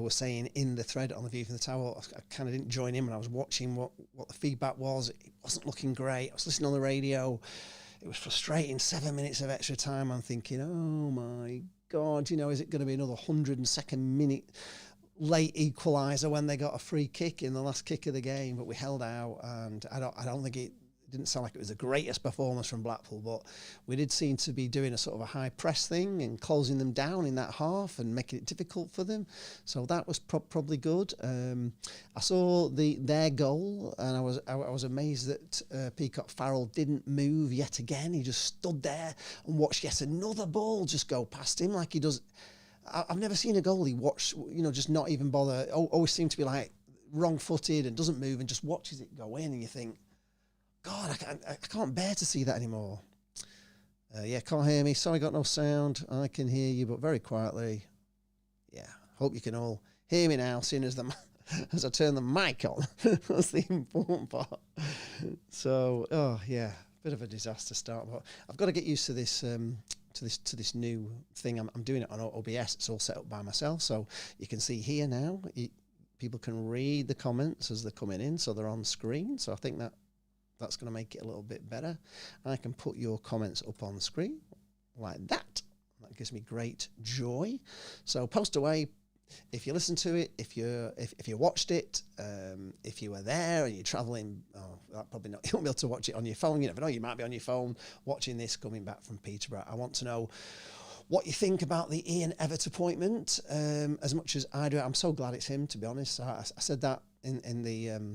were saying in the thread on the View from the Tower. I kind of didn't join in when I was watching what the feedback was. It wasn't looking great. I was listening on the radio. It was frustrating. 7 minutes of extra time. I'm thinking, oh my God, is it going to be another 102nd minute late equaliser when they got a free kick in the last kick of the game? But we held out, and I don't think it didn't sound like it was the greatest performance from Blackpool, but we did seem to be doing a sort of a high press thing and closing them down in that half and making it difficult for them. So that was probably good. I saw their goal, and I was amazed that Peacock Farrell didn't move yet again. He just stood there and watched yet another ball just go past him like he does. I've never seen a goalie watch, just not even bother. Always seem to be like wrong-footed and doesn't move and just watches it go in, and you think, God, I can't bear to see that anymore. Yeah, can't hear me. Sorry, got no sound. I can hear you, but very quietly. Yeah, hope you can all hear me now, seeing as as I turn the mic on. That's the important part. So, yeah, bit of a disaster start, but I've got to get used to this. To this new thing. I'm doing it on OBS. It's all set up by myself, so you can see here now. People can read the comments as they're coming in, so they're on screen. So I think that's going to make it a little bit better. I can put your comments up on the screen like that. That gives me great joy. So post away if you listen to it, if you watched it, if you were there and you're travelling. Probably not. You won't be able to watch it on your phone. You never know. You might be on your phone watching this coming back from Peterborough. I want to know what you think about the Ian Evatt appointment. As much as I do, I'm so glad it's him. To be honest, I said that in the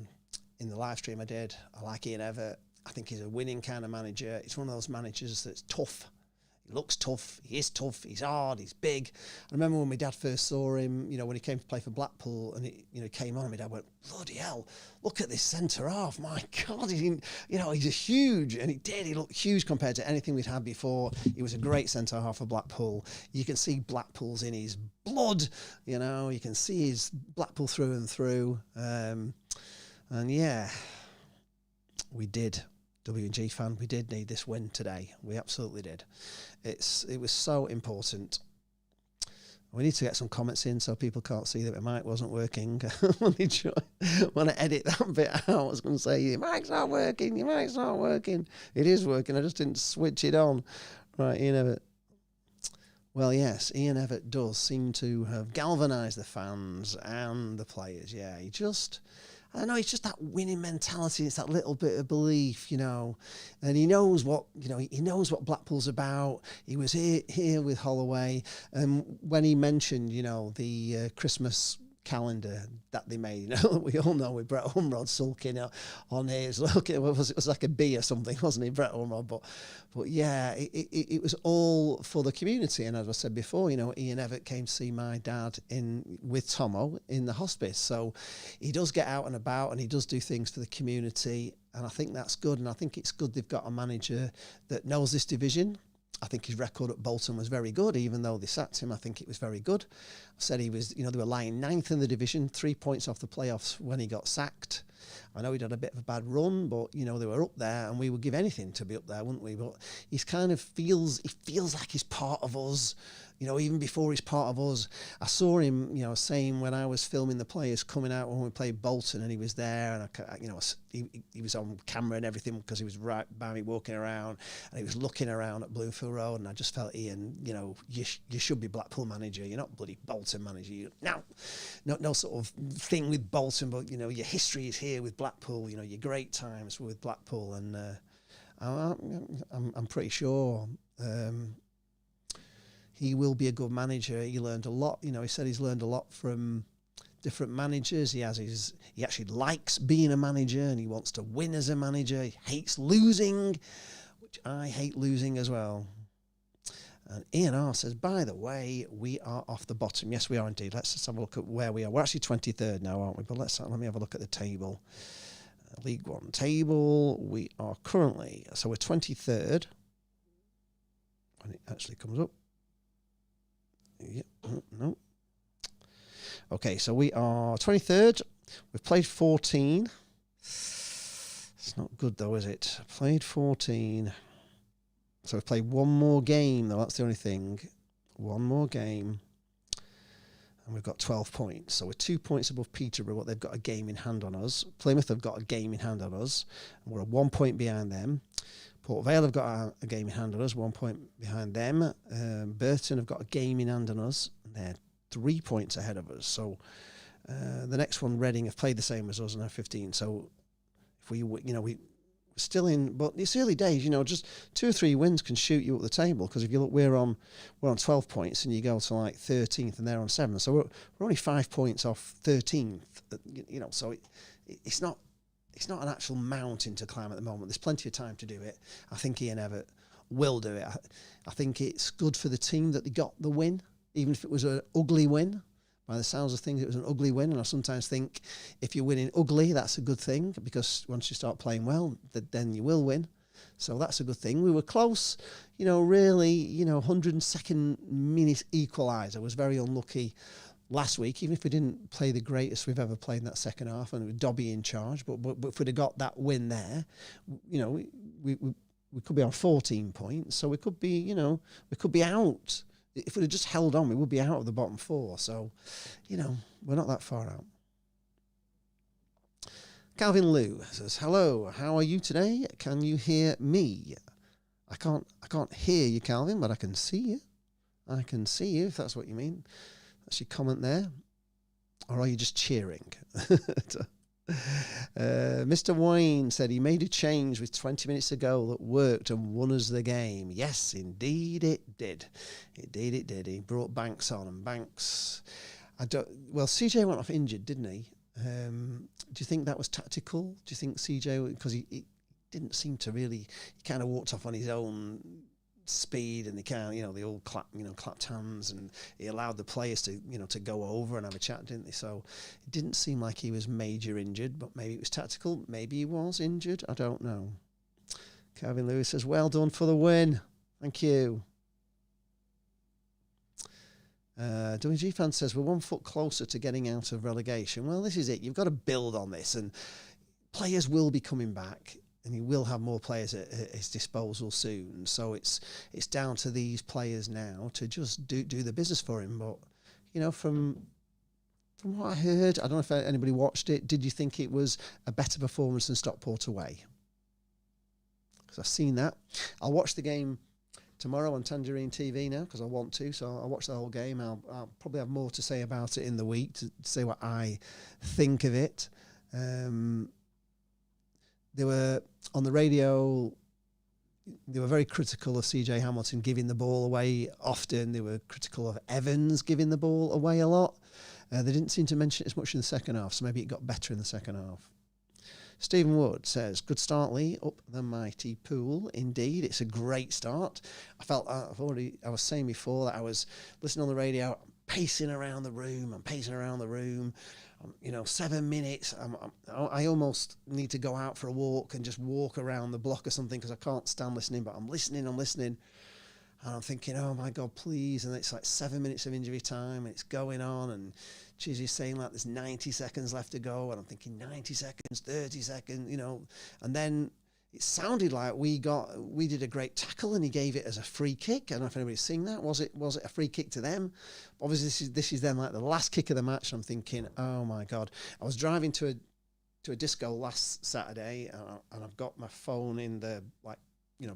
live stream I did. I like Ian Evatt. I think he's a winning kind of manager. He's one of those managers that's tough. He looks tough. He is tough. He's hard. He's big. I remember when my dad first saw him, when he came to play for Blackpool, and he came on, and my dad went, bloody hell, look at this centre half. My God, he's a huge, and he did. He looked huge compared to anything we'd had before. He was a great centre half for Blackpool. You can see Blackpool's in his blood. You can see his Blackpool through and through. And yeah, we did. W&G fan, we did need this win today. We absolutely did. It was so important. We need to get some comments in so people can't see that my mic wasn't working. When I edit that bit out, I was going to say, your mic's not working, your mic's not working. It is working, I just didn't switch it on. Right, Ian Evatt. Well, yes, Ian Evatt does seem to have galvanised the fans and the players. Yeah, I don't know, it's just that winning mentality. It's that little bit of belief, and he knows what, he knows what Blackpool's about. He was here with Holloway, and when he mentioned, the Christmas calendar that they made, we all know with Brett Humrod sulking on his look. It was like a B or something, wasn't it, Brett Humrod? But yeah, it was all for the community. And as I said before, Ian Evatt came to see my dad with Tomo in the hospice. So he does get out and about, and he does do things for the community. And I think that's good. And I think it's good they've got a manager that knows this division. I think his record at Bolton was very good, even though they sacked him. I think it was very good. I said he was, they were lying 9th in the division, 3 points off the playoffs when he got sacked. I know he'd had a bit of a bad run, but, they were up there, and we would give anything to be up there, wouldn't we? But he feels like he's part of us. Even before he's part of us. I saw him, saying when I was filming the players coming out when we played Bolton, and he was there, and he was on camera and everything because he was right by me walking around, and he was looking around at Bloomfield Road, and I just felt, Ian, you should be Blackpool manager. You're not bloody Bolton manager. No sort of thing with Bolton, but your history is here with Blackpool. Your great times were with Blackpool, and I'm pretty sure. He will be a good manager. He learned a lot. He said he's learned a lot from different managers. He actually likes being a manager, and he wants to win as a manager. He hates losing, which I hate losing as well. And Ian R says, by the way, we are off the bottom. Yes, we are indeed. Let's just have a look at where we are. We're actually 23rd now, aren't we? But let me have a look at the table. League One table. We are currently, so we're 23rd. When it actually comes up. Yep, no. Okay, so we are 23rd. We've played 14. It's not good though, is it? Played 14. So we've played one more game though, that's the only thing. One more game. and we've got 12 points. So we're 2 points above Peterborough, but they've got a game in hand on us. Plymouth have got a game in hand on us, and we're 1 point behind them. Port Vale have got a game in hand on us, 1 point behind them. Burton have got a game in hand on us, and they're 3 points ahead of us. So the next one, Reading, have played the same as us and are 15. So if we're still in, but it's early days. Just 2 or 3 wins can shoot you up the table. Because if you look, we're on 12 points, and you go to like 13th, and they're on 7. So we're only 5 points off 13th. So it's not an actual mountain to climb at the moment. There's plenty of time to do it. I think Ian Evatt will do it. I think it's good for the team that they got the win, even if it was an ugly win. By the sounds of things, it was an ugly win, and I sometimes think if you're winning ugly, that's a good thing, because once you start playing well, then you will win. So that's a good thing. We were close, really, 102nd minute equaliser. Was very unlucky last week, even if we didn't play the greatest we've ever played in that second half, and with Dobby in charge. But if we'd have got that win there, we could be on 14 points, so we could be out. If we'd have just held on, we would be out of the bottom 4. So, we're not that far out. Calvin Lou says, "Hello, how are you today? Can you hear me?" I can't hear you, Calvin, but I can see you. I can see you, if that's what you mean. That's your comment there. Or are you just cheering? Mr. Wayne said he made a change with 20 minutes to go that worked and won us the game. Yes, indeed it did. Indeed it did. He brought Banks on, and Banks... CJ went off injured, didn't he? Do you think that was tactical? Do you think CJ... Because he didn't seem to really... He kind of walked off on his own speed, and they all clapped hands, and he allowed the players to go over and have a chat, didn't they? So it didn't seem like he was major injured, but maybe it was tactical. Maybe he was injured. I don't know. Kevin Lewis says, "Well done for the win. Thank you." WG fan says, "We're 1 foot closer to getting out of relegation." Well, this is it. You've got to build on this, and players will be coming back, and he will have more players at his disposal soon. So it's down to these players now to just do the business for him. But, from what I heard, I don't know if anybody watched it, did you think it was a better performance than Stockport away? Because I've seen that. I'll watch the game tomorrow on Tangerine TV now, because I want to. So I'll watch the whole game. I'll probably have more to say about it in the week, to say what I think of it. They were on the radio. They were very critical of CJ Hamilton giving the ball away often. They were critical of Evans giving the ball away a lot. They didn't seem to mention it as much in the second half, so maybe it got better in the second half. Stephen Wood says, "Good start, Lee, up the mighty Pool." Indeed, it's a great start. I was saying before that I was listening on the radio, pacing around the room. 7 minutes. I almost need to go out for a walk and just walk around the block or something, because I can't stand listening. But I'm listening, and I'm thinking, oh my God, please. And it's like 7 minutes of injury time, and it's going on. And Chizzy's saying like there's 90 seconds left to go, and I'm thinking 90 seconds, 30 seconds, And then it sounded like we did a great tackle, and he gave it as a free kick. I don't know if anybody's seen that. Was it a free kick to them? Obviously, this is then like the last kick of the match. I'm thinking, oh my God. I was driving to a disco last Saturday, and I've got my phone in the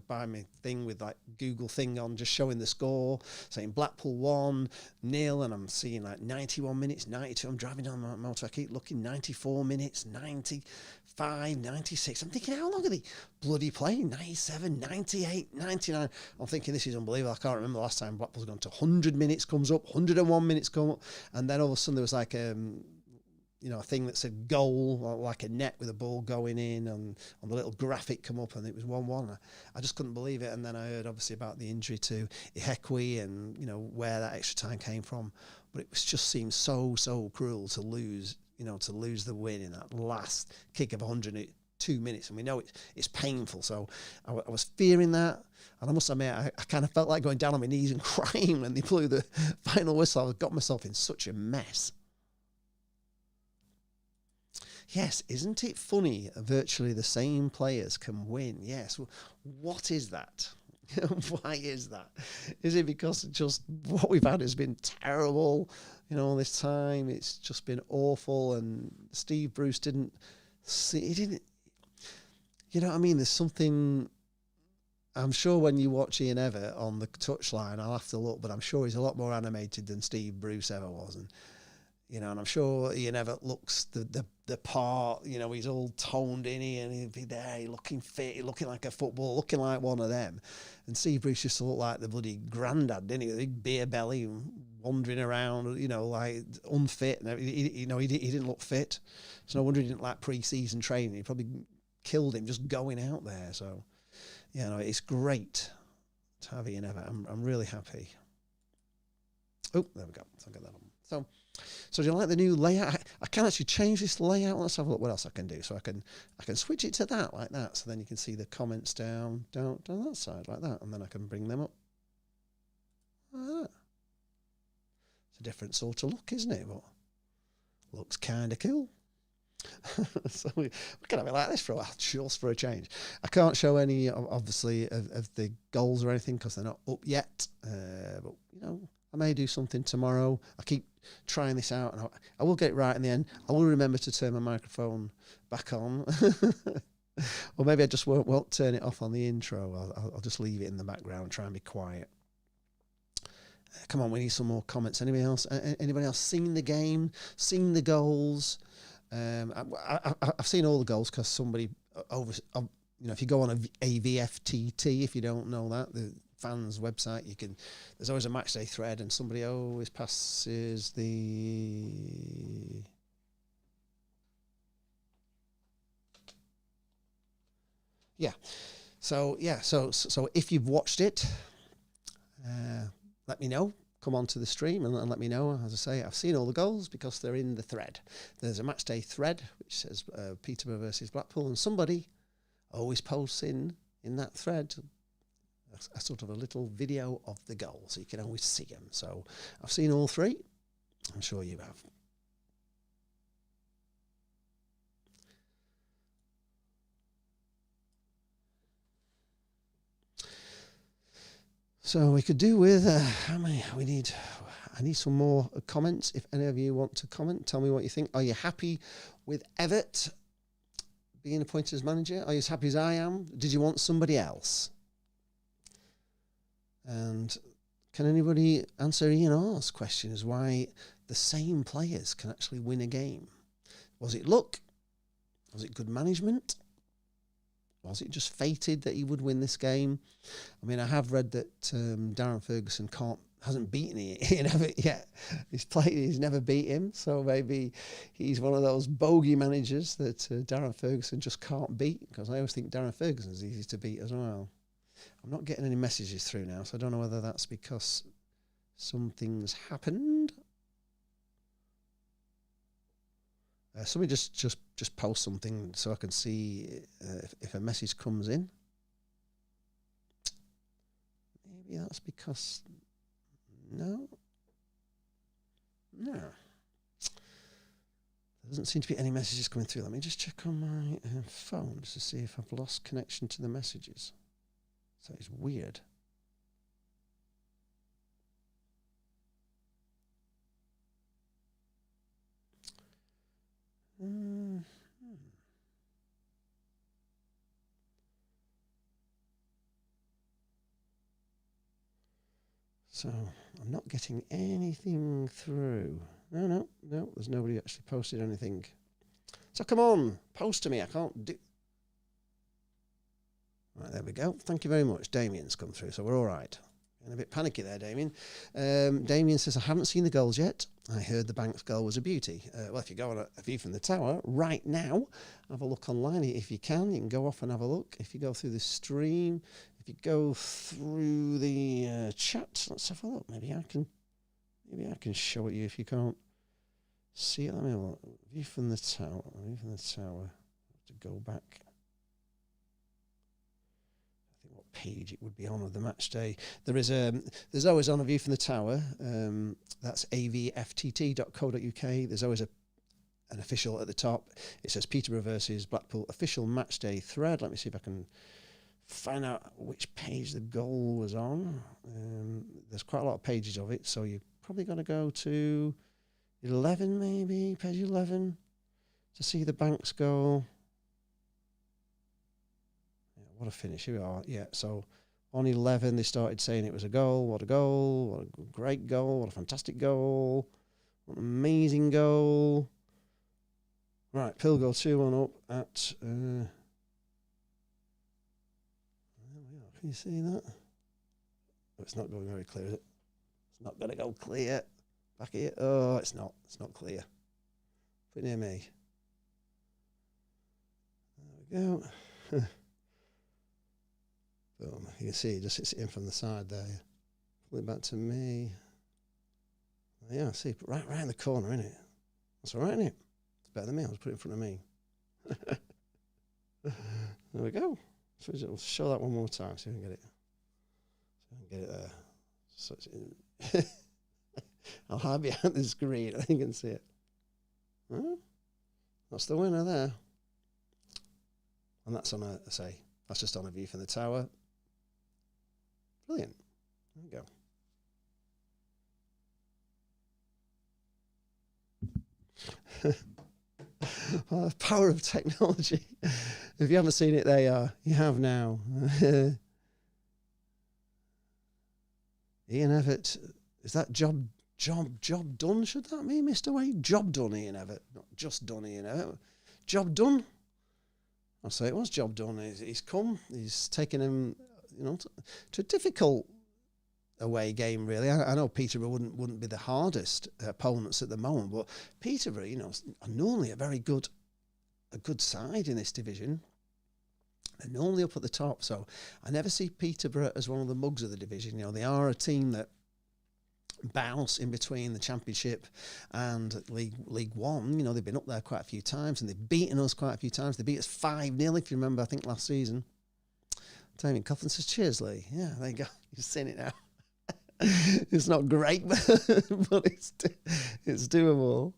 by my thing with like Google thing on, just showing the score, saying Blackpool 1-0, and I'm seeing like 91 minutes, 92. I'm driving down my motor. I keep looking, 94 minutes, 95, 96. I'm thinking, how long are they bloody playing? 97, 98, 99. I'm thinking, this is unbelievable. I can't remember the last time Blackpool's gone to 100 minutes, comes up, 101 minutes come up, and then all of a sudden there was like a thing that said goal, like a net with a ball going in, and on the little graphic come up, and it was 1-1. I just couldn't believe it. And then I heard obviously about the injury to Ihekwe, and where that extra time came from. But it just seemed so cruel to lose the win in that last kick of 102 minutes. And we know it's painful. So I was fearing that. And I must admit, I kind of felt like going down on my knees and crying when they blew the final whistle. I got myself in such a mess. Yes, isn't it funny? Virtually the same players can win. Yes. What is that? Why is that? Is it because just what we've had has been terrible? all this time. It's just been awful, and Steve Bruce didn't see. He didn't. You know what I mean? There's something. I'm sure when you watch Ian Evatt on the touchline, I'll have to look, but I'm sure he's a lot more animated than Steve Bruce ever was, and I'm sure Ian Evatt looks the part. He's all toned in here, and he'll be there, looking fit, looking like a football, looking like one of them. And Steve Bruce used to look like the bloody granddad, didn't he? The big beer belly, wandering around, like unfit. And he didn't look fit. So no wonder he didn't like pre-season training. He probably killed him just going out there. So, it's great to have Ian Evatt. I'm really happy. Oh, there we go. I'll get that on. So do you like the new layout? I can actually change this layout. Let's have a look what else I can do. So I can switch it to that, like that. So then you can see the comments down that side, like that. And then I can bring them up. Like that. It's a different sort of look, isn't it? But looks kind of cool. So we can have it like this for a while, just for a change. I can't show any, obviously, of the goals or anything because they're not up yet. But, I may do something tomorrow. I keep trying this out, and I will get it right in the end. I will remember to turn my microphone back on. Or maybe I just won't turn it off on the intro. I'll just leave it in the background, try and be quiet. Come on, we need some more comments. Anybody else seen the game, seen the goals? I've seen all the goals because somebody if you go on a VFTT, if you don't know that, the fans website, there's always a match day thread, and somebody always passes the so if you've watched it, let me know. Come onto the stream and let me know. As I say, I've seen all the goals because they're in the thread. There's a match day thread which says Peterborough versus Blackpool, and somebody always posts in that thread a sort of a little video of the goal, so you can always see them. So I've seen all three. I'm sure you have. So we could do with how many we need. I need some more comments. If any of you want to comment, tell me what you think. Are you happy with Evatt being appointed as manager? Are you as happy as I am? Did you want somebody else? And can anybody answer Ian R's question as why the same players can actually win a game? Was it luck? Was it good management? Was it just fated that he would win this game? I mean, I have read that Darren Ferguson hasn't beaten Ian Evatt yet. He's never beat him, so maybe he's one of those bogey managers that Darren Ferguson just can't beat, because I always think Darren Ferguson's easy to beat as well. I'm not getting any messages through now, so I don't know whether that's because something's happened. Somebody just post something so I can see if a message comes in. Maybe that's because... No. There doesn't seem to be any messages coming through. Let me just check on my phone just to see if I've lost connection to the messages. So it's weird. So I'm not getting anything through. No, there's nobody actually posted anything. So come on, post to me. I can't do... Right, there we go. Thank you very much. Damien's come through, so we're all right. Getting a bit panicky there, Damien. Damien says, I haven't seen the goals yet. I heard the Banks goal was a beauty. Well, if you go on a view from the tower right now, have a look online if you can. You can go off and have a look. If you go through the stream, if you go through the chat, let's have a look. Maybe I can show it you if you can't see it. Let me have a look. View from the tower. View from the tower. To go back. Page it would be on of the match day. There's always on a view from the tower. That's avftt.co.uk. There's always an official at the top. It says Peterborough versus Blackpool official match day thread. Let me see if I can find out which page the goal was on. There's quite a lot of pages of it, so you're probably going to go to 11 maybe, page 11, to see the Banks goal. Yeah, what a finish. Here we are. Yeah, so on 11, they started saying it was a goal. What a goal. What a great goal. What a fantastic goal. What an amazing goal. Right, Pilgo 2-1 up at... there we are. Can you see that? Oh, it's not going very clear, is it? It's not going to go clear. Back here. Oh, it's not. It's not clear. Put it near me. There we go. Boom. You can see it just hits it in from the side there. Pull it back to me. Yeah, see, right in the corner, isn't it? That's all right, isn't it? It's better than me. I'll just put it in front of me. There we go. So we'll show that one more time so we can get it. So we can get it there. So it's I'll hide behind the screen. I think you can see it. Huh? That's the winner there. And that's on a, that's just on a view from the tower. Brilliant. There we go. Oh, the power of technology. If you haven't seen it, there you are. You have now. Ian Evatt, is that job done? Should that be, Mr. Wade? Job done, Ian Evatt. Not just done, Ian Evatt. Job done. I'll say it was job done. He's come. He's taken him, to a difficult away game, really. I know Peterborough wouldn't be the hardest opponents at the moment, but Peterborough, are normally a good side in this division. They're normally up at the top, so I never see Peterborough as one of the mugs of the division. They are a team that bounce in between the Championship and League One. They've been up there quite a few times, and they've beaten us quite a few times. They beat us 5-0, if you remember, I think, last season. Damien Coughlin says, cheers, Lee. Yeah, there you go. You've seen it now. It's not great, but it's doable.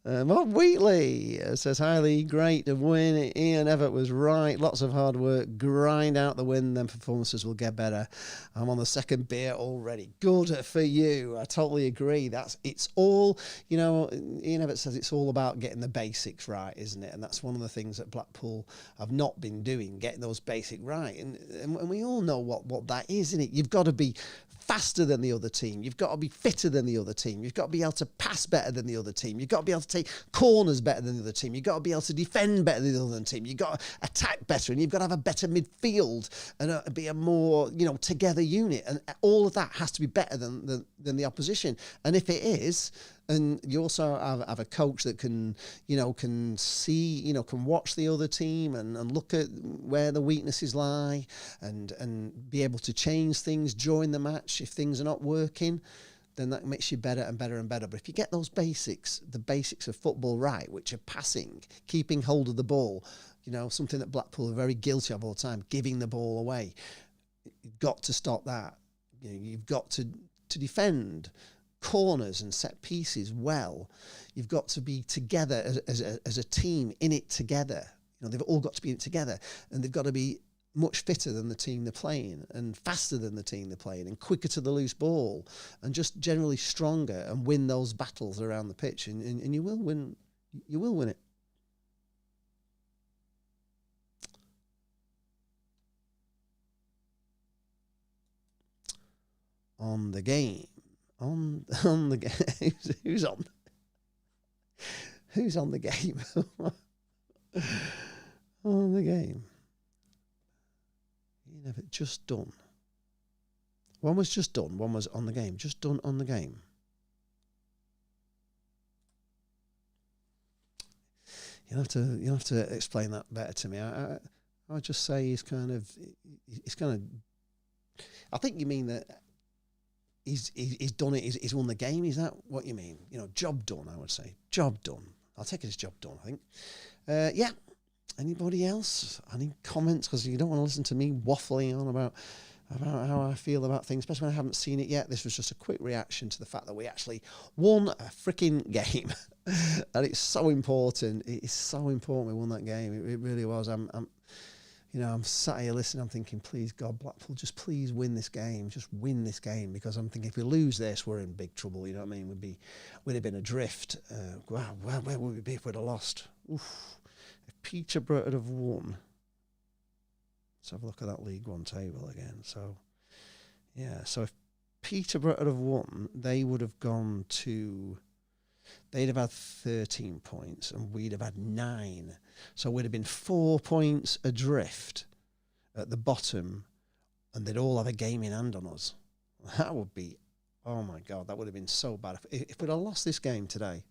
Bob Wheatley says, hi Lee, great to win. Ian Evatt was right. Lots of hard work. Grind out the win, then performances will get better. I'm on the second beer already. Good for you. I totally agree. It's all, Ian Evatt says it's all about getting the basics right, isn't it? And that's one of the things that Blackpool have not been doing, getting those basics right. And we all know what that is, isn't it? You've got to be faster than the other team. You've got to be fitter than the other team. You've got to be able to pass better than the other team. You've got to be able to take corners better than the other team. You've got to be able to defend better than the other team. You've got to attack better, and you've got to have a better midfield and be a more, together unit. And all of that has to be better than the opposition. And if it is, and you also have a coach that can see, can watch the other team and look at where the weaknesses lie and be able to change things during the match if things are not working, then that makes you better and better and better. But if you get those basics, the basics of football right, which are passing, keeping hold of the ball, something that Blackpool are very guilty of all the time, giving the ball away, you've got to stop that. You've got to defend corners and set pieces well. You've got to be together as a team, in it together. They've all got to be in it together, and they've got to be much fitter than the team they're playing, and faster than the team they're playing, and quicker to the loose ball, and just generally stronger, and win those battles around the pitch, and you will win. You will win it. On the game. On the game. Who's on the game? On the game. Just done. One was just done. One was on the game. Just done on the game. You'll have to explain that better to me. I would just say he's kind of. I think you mean that. He's done it. He's won the game. Is that what you mean? Job done. I would say job done. I'll take it as job done. I think. Yeah. Anybody else? Any comments? Because you don't want to listen to me waffling on about how I feel about things, especially when I haven't seen it yet. This was just a quick reaction to the fact that we actually won a freaking game, and it's so important. It is so important we won that game. It really was. you know, I'm sat here listening. I'm thinking, please God, Blackpool, just please win this game. Just win this game, because I'm thinking if we lose this, we're in big trouble. You know what I mean? We'd have been adrift. Wow, where would we be if we'd have lost? Oof. If Peterborough would have won. Let's have a look at that League One table again. So, yeah. So if Peterborough would have won, they would have gone to. They'd have had 13 points and we'd have had 9. So we'd have been 4 points adrift at the bottom, and they'd all have a game in hand on us. That would be, oh my God, that would have been so bad. If we'd have lost this game today,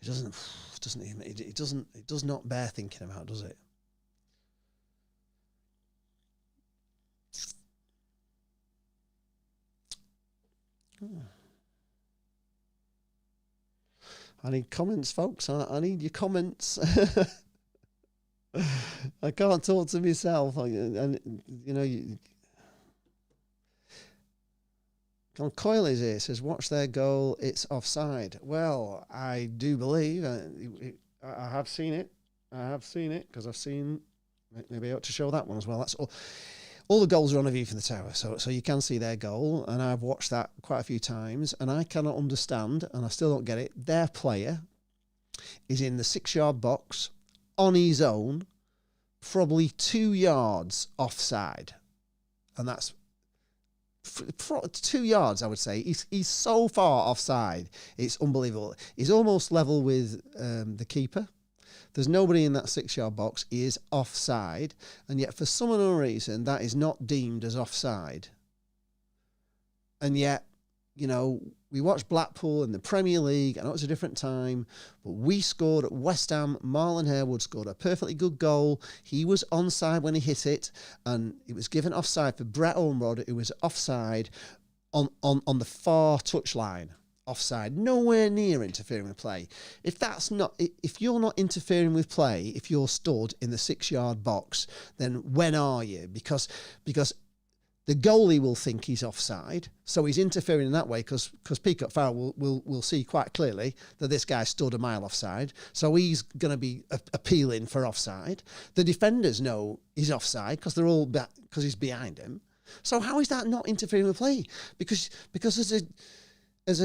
it does not bear thinking about, does it? Oh. I need comments, folks. I need your comments. I can't talk to myself. And you know, Coyle is here. Says, watch their goal. It's offside. Well, I do believe I have seen it. I have seen it because I've seen. Maybe I ought to show that one as well. That's all. All the goals are on a view from the tower, so you can see their goal, and I've watched that quite a few times, and I cannot understand, and I still don't get it. Their player is in the 6-yard box on his own, probably 2 yards offside, and that's 2 yards, I would say. He's so far offside, it's unbelievable. He's almost level with the keeper. There's nobody in that 6-yard box. He is offside. And yet, for some unknown reason, that is not deemed as offside. And yet, you know, we watched Blackpool in the Premier League. I know it's a different time, but we scored at West Ham. Marlon Harewood scored a perfectly good goal. He was onside when he hit it, and it was given offside for Brett Ormrod, who was offside on the far touchline. Offside, nowhere near interfering with play. If you're not interfering with play, if you're stood in the 6-yard box, then when are you? Because the goalie will think he's offside, so he's interfering in that way because Peacock Farrell will see quite clearly that this guy stood a mile offside, so he's going to be appealing for offside. The defenders know he's offside because he's behind him. So how is that not interfering with play? Because as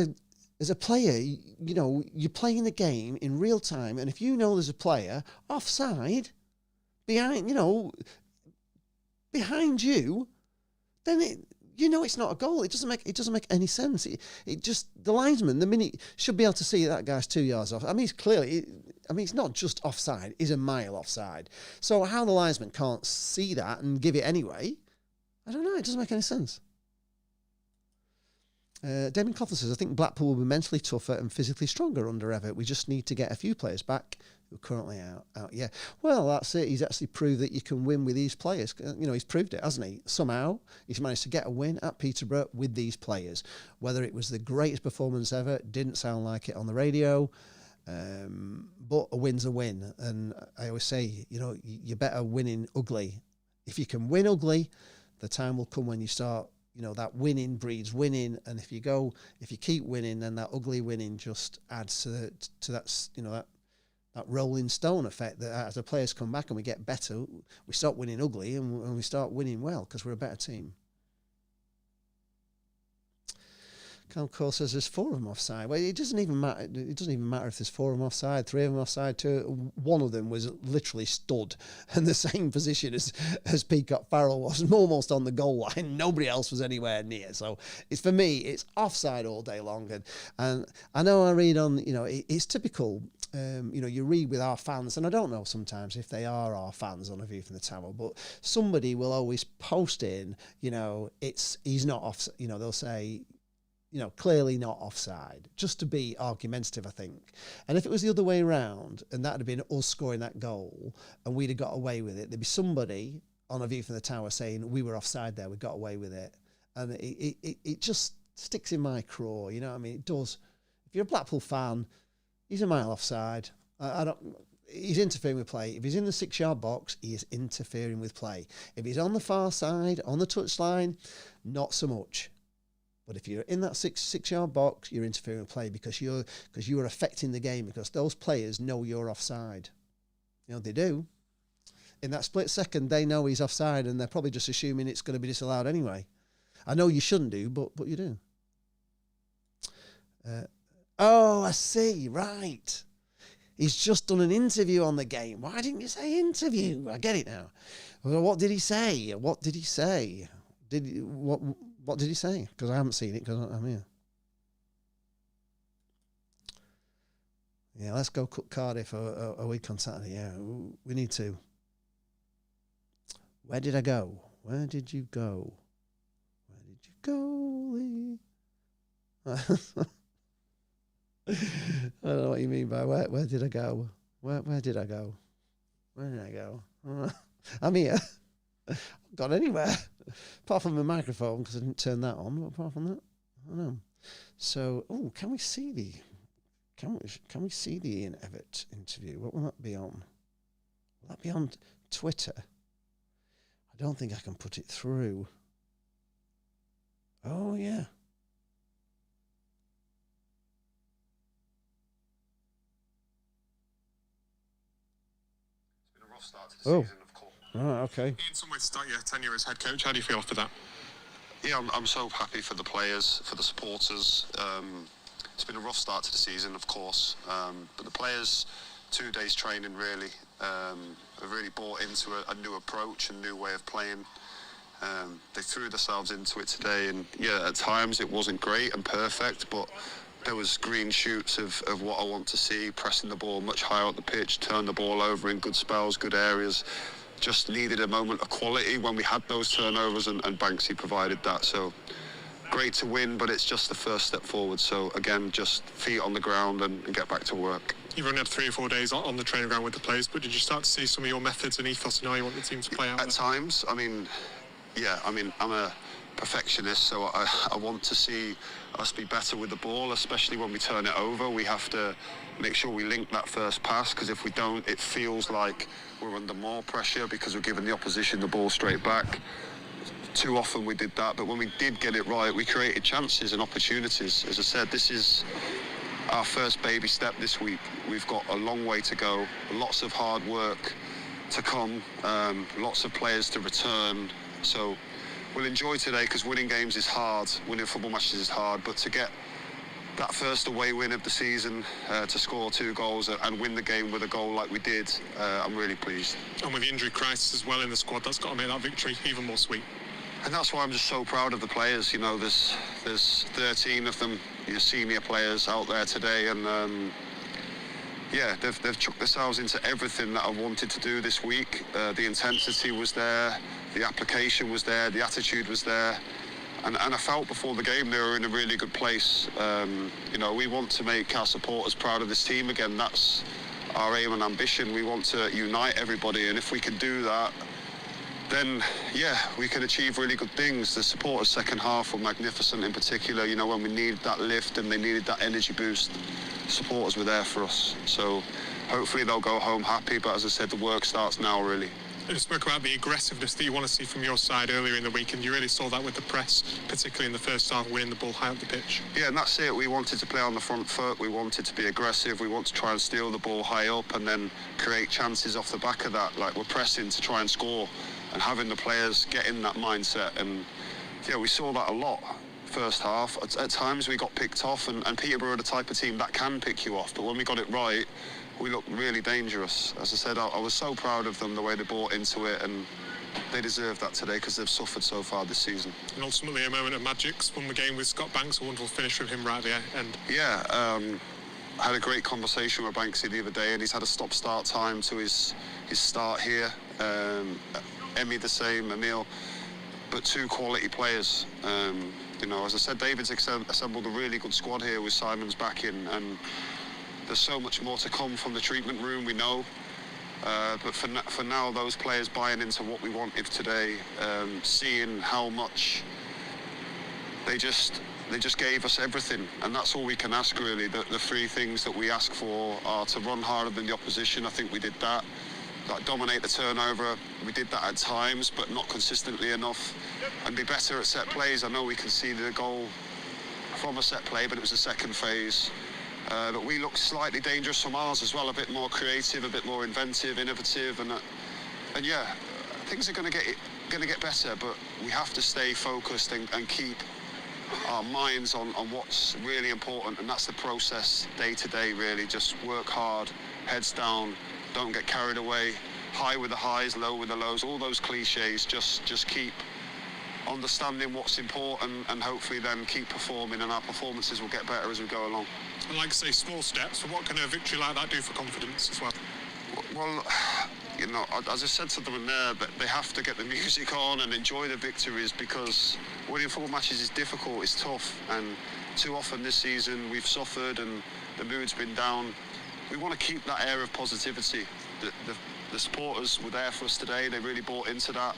a player, you know, you're playing the game in real time, and if you know there's a player offside behind you, then you know it's not a goal. It doesn't make any sense. It just, the linesman, the minute, should be able to see that guy's 2 yards off. I mean, it's not just offside. He's a mile offside. So how the linesman can't see that and give it anyway, I don't know. It doesn't make any sense. Damien Coughlin says, I think Blackpool will be mentally tougher and physically stronger under Evatt. We just need to get a few players back who are currently out. Yeah, well, that's it. He's actually proved that you can win with these players. You know, he's proved it, hasn't he? Somehow, he's managed to get a win at Peterborough with these players. Whether it was the greatest performance ever, didn't sound like it on the radio, but a win's a win. And I always say, you know, you're better winning ugly. If you can win ugly, the time will come when you start. You know, that winning breeds winning, and if you keep winning, then that ugly winning just adds to that, you know, that rolling stone effect, that as the players come back and we get better, we stop winning ugly and we start winning well because we're a better team. Cal Cole says there's 4 of them offside. Well, it doesn't even matter. It doesn't even matter if there's 4 of them offside, 3 of them offside, 2. One of them was literally stood in the same position as Peacock Farrell was, almost on the goal line. Nobody else was anywhere near. So it's, for me, it's offside all day long. And I know I read on, you know, it's typical. You know, you read with our fans, and I don't know sometimes if they are our fans on A View from the Tower, but somebody will always post in, you know, he's not off. You know, they'll say, you know, clearly not offside, just to be argumentative, I think. And if it was the other way around, and that had been us scoring that goal, and we'd have got away with it, there'd be somebody on A View from the Tower saying, we were offside there, we got away with it. And it just sticks in my craw, you know what I mean? It does. If you're a Blackpool fan, he's a mile offside. He's interfering with play. If he's in the 6-yard box, he is interfering with play. If he's on the far side, on the touchline, not so much. But if you're in that 6-yard box, you're interfering with play because you are affecting the game, because those players know you're offside. You know, they do. in that split second, they know he's offside, and they're probably just assuming it's going to be disallowed anyway. I know you shouldn't do, but you do. Oh, I see. Right. He's just done an interview on the game. Why didn't you say interview? I get it now. Well, what did he say? What did he say? What did he say? Because I haven't seen it because I'm here. Yeah, let's go cook Cardiff a week on Saturday. Yeah, we need to. Where did I go? Where did you go? Where did you go, Lee? I don't know what you mean by where did I go? Where did I go? Where did I go? I'm here. Got anywhere apart from the microphone because I didn't turn that on. But apart from that, I don't know. So, can we see the Ian Evatt interview? What will that be on? Will that be on Twitter? I don't think I can put it through. Oh yeah. It's been a rough start to the season, of course. Oh, okay. In some ways, start your tenure as head coach. How do you feel after that? Yeah, I'm so happy for the players, for the supporters. It's been a rough start to the season, of course, but the players, 2 days training really, have really bought into a new approach, a new way of playing. They threw themselves into it today, and yeah, at times it wasn't great and perfect, but there was green shoots of what I want to see, pressing the ball much higher up the pitch, turn the ball over in good spells, good areas. Just needed a moment of quality when we had those turnovers, and Banksy provided that. So great to win, but it's just the first step forward. So again, just feet on the ground and get back to work. You've only had 3 or 4 days on the training ground with the players, but did you start to see some of your methods and ethos and how you want the team to play out? At times, I'm a perfectionist, so I want to see us be better with the ball, especially when we turn it over. We have to make sure we link that first pass, because if we don't, it feels like we're under more pressure because we're giving the opposition the ball straight back. Too often we did that, but when we did get it right, we created chances and opportunities. As I said, this is our first baby step this week. We've got a long way to go, lots of hard work to come, lots of players to return. So we'll enjoy today, because winning games is hard, winning football matches is hard, but to get that first away win of the season, to score 2 goals and win the game with a goal like we did, I'm really pleased. And with the injury crisis as well in the squad, that's got to make that victory even more sweet. And that's why I'm just so proud of the players. You know, there's 13 of them, senior players out there today, and yeah, they've chucked themselves into everything that I wanted to do this week. The intensity was there, the application was there, the attitude was there. And I felt before the game they were in a really good place. We want to make our supporters proud of this team again. That's our aim and ambition. We want to unite everybody, and if we can do that, then yeah, we can achieve really good things. The supporters' second half were magnificent in particular. When we needed that lift and they needed that energy boost, supporters were there for us. So hopefully they'll go home happy, but as I said, the work starts now really. You spoke about the aggressiveness that you want to see from your side earlier in the week, and you really saw that with the press, particularly in the first half, winning the ball high up the pitch. Yeah, and that's it. We wanted to play on the front foot. We wanted to be aggressive. We want to try and steal the ball high up and then create chances off the back of that. Like, we're pressing to try and score and having the players get in that mindset. And yeah, we saw that a lot first half. At times we got picked off, and Peterborough are the type of team that can pick you off, but when we got it right, we looked really dangerous. As I said, I was so proud of them, the way they bought into it, and they deserve that today because they've suffered so far this season. And ultimately a moment of magic, won the game with Scott Banks, a wonderful finish from him right at the end. Yeah, I had a great conversation with Banksy the other day, and he's had a stop-start time to his start here. Emmy the same, Emil, but 2 quality players. As I said, David's assembled a really good squad here with Simon's back in, and there's so much more to come from the treatment room, we know. But for now, those players buying into what we wanted today, seeing how much they just gave us everything, and that's all we can ask really. The 3 things that we ask for are to run harder than the opposition. I think we did that. Like, dominate the turnover, we did that at times, but not consistently enough, and be better at set plays. I know we conceded a goal from a set play, but it was the second phase. But we looked slightly dangerous from ours as well, a bit more creative, a bit more inventive, innovative, and And yeah, things are going to get better, but we have to stay focused and keep our minds on what's really important, and that's the process day to day. Really, just work hard, heads down, don't get carried away. High with the highs, low with the lows, all those cliches. Just keep understanding what's important, and hopefully then keep performing, and our performances will get better as we go along. And like I say, small steps, but what can a victory like that do for confidence as well? Well, you know, as I said to them in there, that they have to get the music on and enjoy the victories, because winning 4 matches is difficult, it's tough, and too often this season we've suffered and the mood's been down. We want to keep that air of positivity. The supporters were there for us today, they really bought into that.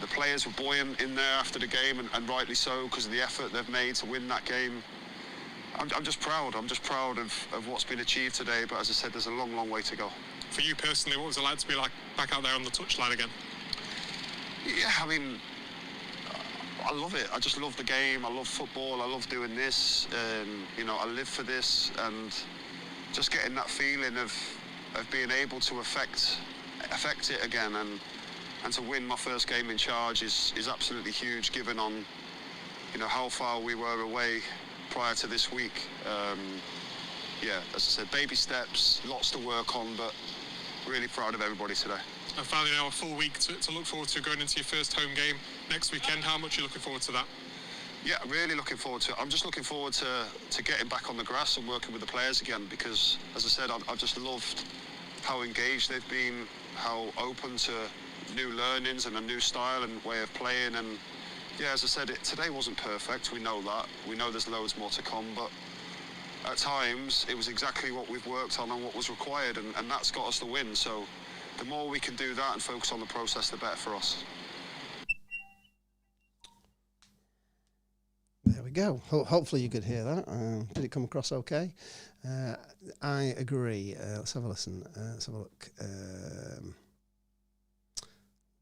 The players were buoyant in there after the game, and rightly so, because of the effort they've made to win that game. I'm just proud. I'm just proud of what's been achieved today, but as I said, there's a long, long way to go. For you personally, what was it like to be back out there on the touchline again? Yeah, I mean, I love it. I just love the game. I love football. I love doing this. You know, I live for this, and just getting that feeling of being able to affect it again, and to win my first game in charge is absolutely huge, given on, you know, how far we were away prior to this week. Yeah, as I said, baby steps, lots to work on, but really proud of everybody today. And finally now, a full week to look forward to going into your first home game next weekend. How much are you looking forward to that? Yeah, really looking forward to it. I'm just looking forward to getting back on the grass and working with the players again, because, as I said, I've just loved how engaged they've been, how open to new learnings and a new style and way of playing. And yeah, as I said, today wasn't perfect. We know that. We know there's loads more to come, but at times it was exactly what we've worked on and what was required, and that's got us the win. So the more we can do that and focus on the process, the better for us. There we go. Hopefully you could hear that. Did it come across okay? I agree. Let's have a listen. Let's have a look.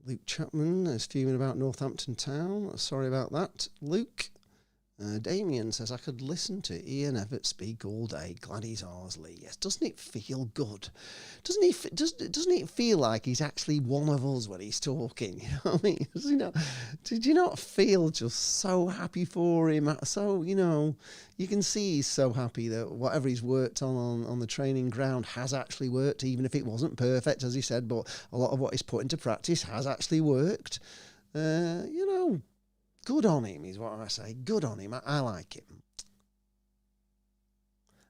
Luke Chapman is fuming about Northampton Town. Sorry about that, Luke. Damien says, I could listen to Ian Evatt speak all day. Glad he's Arsley. Yes, doesn't it feel good? Doesn't it feel like he's actually one of us when he's talking? You know what I mean? Did you not feel just so happy for him? So, you know, you can see he's so happy that whatever he's worked on the training ground has actually worked, even if it wasn't perfect, as he said, but a lot of what he's put into practice has actually worked. You know, good on him is what I say. Good on him. I like him.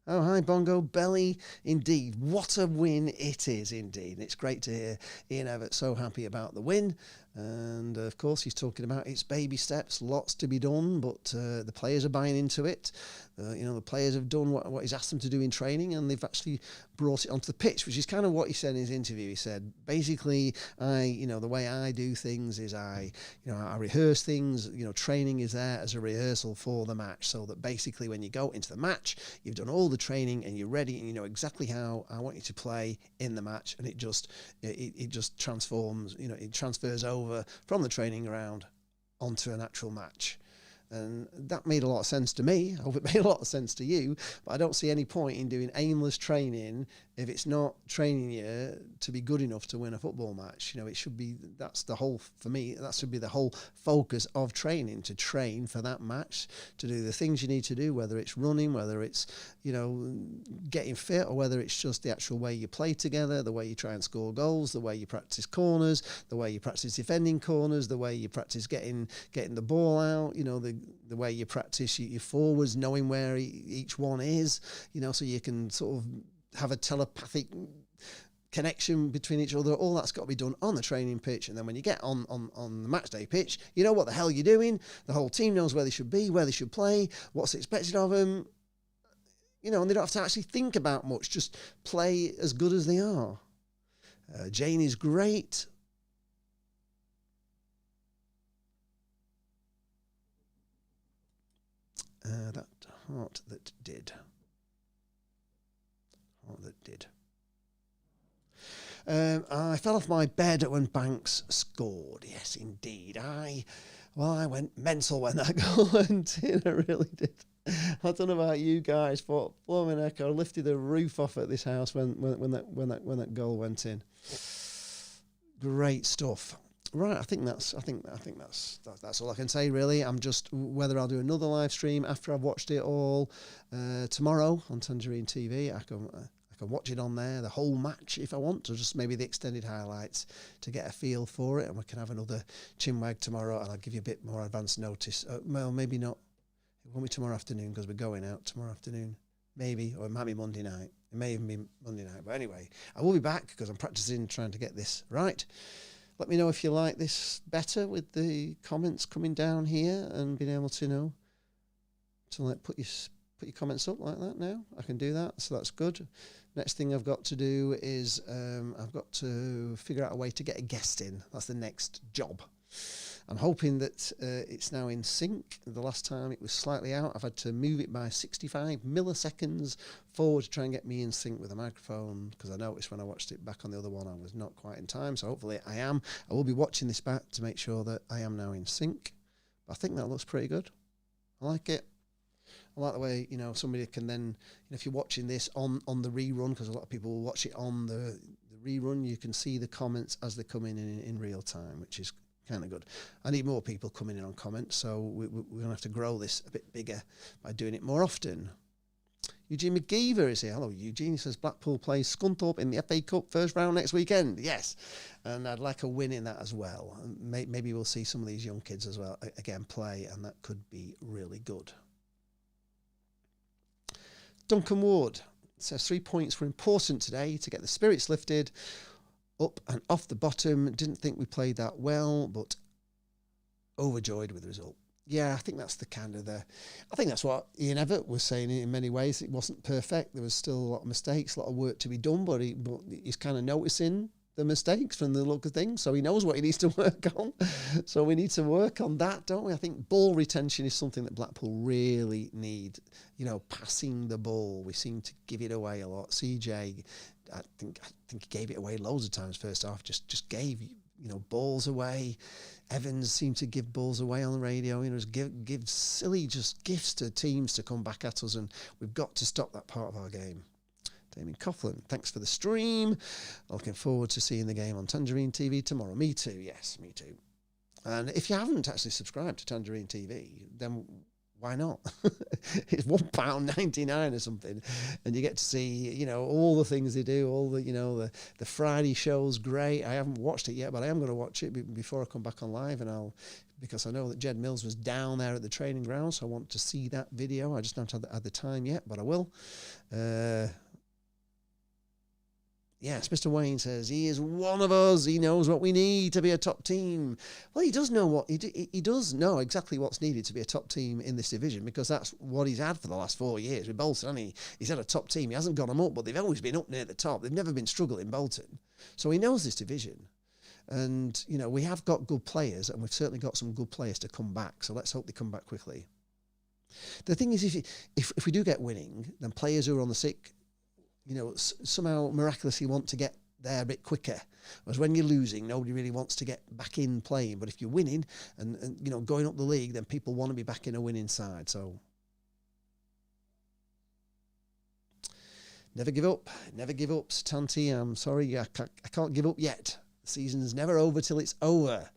Oh, hi, Bongo Belly. Indeed, what a win it is, indeed. It's great to hear Ian Evatt so happy about the win. And, of course, he's talking about its baby steps, lots to be done, but the players are buying into it. You know, the players have done what he's asked them to do in training, and they've actually brought it onto the pitch, which is kind of what he said in his interview. He said, basically, the way I do things is I rehearse things. You know, training is there as a rehearsal for the match, so that basically when you go into the match, you've done all the training and you're ready, and you know exactly how I want you to play in the match, and it just transforms. You know, it transfers over from the training ground onto an actual match. And that made a lot of sense to me. I hope it made a lot of sense to you. But I don't see any point in doing aimless training if it's not training you to be good enough to win a football match. You know, it should be, for me, that should be the whole focus of training, to train for that match, to do the things you need to do, whether it's running, whether it's, you know, getting fit, or whether it's just the actual way you play together, the way you try and score goals, the way you practice corners, the way you practice defending corners, the way you practice getting the ball out, you know, the way you practice your forwards, knowing where each one is, you know, so you can sort of have a telepathic connection between each other. All that's got to be done on the training pitch, and then when you get on the match day pitch, you know what the hell you're doing. The whole team knows where they should be, where they should play, what's expected of them, you know, and they don't have to actually think about much, just play as good as they are. Jane is great. That heart that did. I fell off my bed when Banks scored. Yes, indeed. I went mental when that goal went in. I really did. I don't know about you guys, but blooming heck, I lifted the roof off at this house when that goal went in. Great stuff. Right, I think that's all I can say really. I'm just whether I'll do another live stream after I've watched it all tomorrow on Tangerine TV. I can watch it on there, the whole match if I want, or just maybe the extended highlights to get a feel for it, and we can have another chinwag tomorrow, and I'll give you a bit more advance notice. Well, maybe not. It won't be tomorrow afternoon because we're going out tomorrow afternoon. Maybe, or it might be Monday night. It may even be Monday night. But anyway, I will be back because I'm practicing trying to get this right. Let me know if you like this better with the comments coming down here and being able to know to like put your comments up like that now. I can do that, so that's good. Next thing I've got to do is I've got to figure out a way to get a guest in. That's the next job. I'm hoping that it's now in sync. The last time it was slightly out. I've had to move it by 65 milliseconds forward to try and get me in sync with the microphone, because I noticed when I watched it back on the other one I was not quite in time. So hopefully I am. I will be watching this back to make sure that I am now in sync. But I think that looks pretty good. I like it. I like the way, somebody can then, if you're watching this on the rerun, because a lot of people will watch it on the rerun, you can see the comments as they come in real time, which is kind of good. I need more people coming in on comments, so we're going to have to grow this a bit bigger by doing it more often. Eugene McGeever is here. Hello, Eugene. He says Blackpool plays Scunthorpe in the FA Cup first round next weekend. Yes, and I'd like a win in that as well. Maybe we'll see some of these young kids as well again play, and that could be really good. Duncan Ward says 3 points were important today to get the spirits lifted up and off the bottom. Didn't think we played that well, but overjoyed with the result. Yeah, I think that's I think that's what Ian Evatt was saying in many ways. It wasn't perfect. There was still a lot of mistakes, a lot of work to be done, but he's kind of noticing the mistakes from the look of things, so he knows what he needs to work on. So we need to work on that, don't we? I think ball retention is something that Blackpool really need. Passing the ball, we seem to give it away a lot. CJ, I think he gave it away loads of times first half. Just gave balls away. Evans seemed to give balls away on the radio. Just give silly just gifts to teams to come back at us, and we've got to stop that part of our game. Damien Coughlin, thanks for the stream. Looking forward to seeing the game on Tangerine TV tomorrow. Me too, yes, me too. And if you haven't actually subscribed to Tangerine TV, then why not? It's £1.99 or something, and you get to see, all the things they do, all the, the Friday show's great. I haven't watched it yet, but I am going to watch it before I come back on live, because I know that Jed Mills was down there at the training ground, so I want to see that video. I just don't have the time yet, but I will. Yes, Mr. Wayne says he is one of us. He knows what we need to be a top team. Well, he does know he does know exactly what's needed to be a top team in this division, because that's what he's had for the last 4 years with Bolton, hasn't he? He's had a top team. He hasn't got them up, but they've always been up near the top. They've never been struggling, Bolton. So he knows this division. And, we have got good players, and we've certainly got some good players to come back. So let's hope they come back quickly. The thing is, if we do get winning, then players who are on the sick, somehow miraculously want to get there a bit quicker. Whereas when you're losing, nobody really wants to get back in playing. But if you're winning and going up the league, then people want to be back in a winning side. So never give up. Never give up, Tanti. I'm sorry, I can't give up yet. The season's never over till it's over.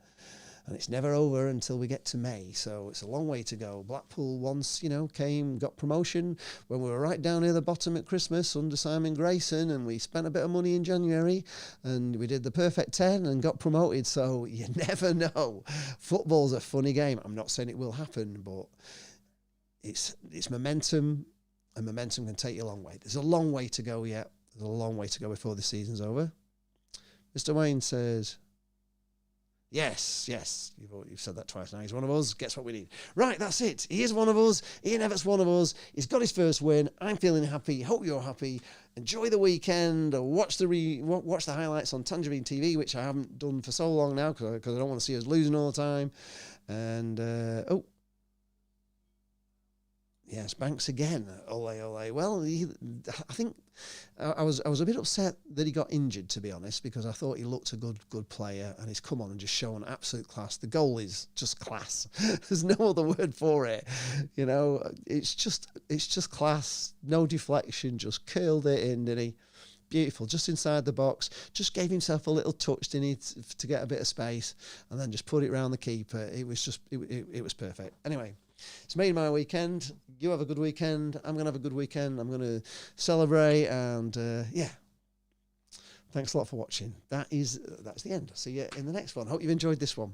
And it's never over until we get to May, so it's a long way to go. Blackpool once, got promotion when we were right down near the bottom at Christmas under Simon Grayson, and we spent a bit of money in January, and we did the perfect 10 and got promoted, so you never know. Football's a funny game. I'm not saying it will happen, but it's momentum, and momentum can take you a long way. There's a long way to go yet. There's a long way to go before the season's over. Mr. Wayne says... Yes, you've said that twice now. He's one of us. Guess what we need? Right, that's it. He is one of us. Ian Evatt's one of us. He's got his first win. I'm feeling happy. Hope you're happy. Enjoy the weekend. Watch the highlights on Tangerine TV, which I haven't done for so long now because I don't want to see us losing all the time. And, yes, Banks again. Ole. Well, I think I was a bit upset that he got injured, to be honest, because I thought he looked a good player, and he's come on and just shown absolute class. The goal is just class. There's no other word for it. It's just class. No deflection, just curled it in, didn't he? beautiful, just inside the box, just gave himself a little touch to get a bit of space, and then just put it round the keeper. It was just, it was perfect. Anyway, it's made my weekend. You have a good weekend. I'm going to have a good weekend. I'm going to celebrate, and yeah. Thanks a lot for watching. That's the end. See you in the next one. Hope you've enjoyed this one.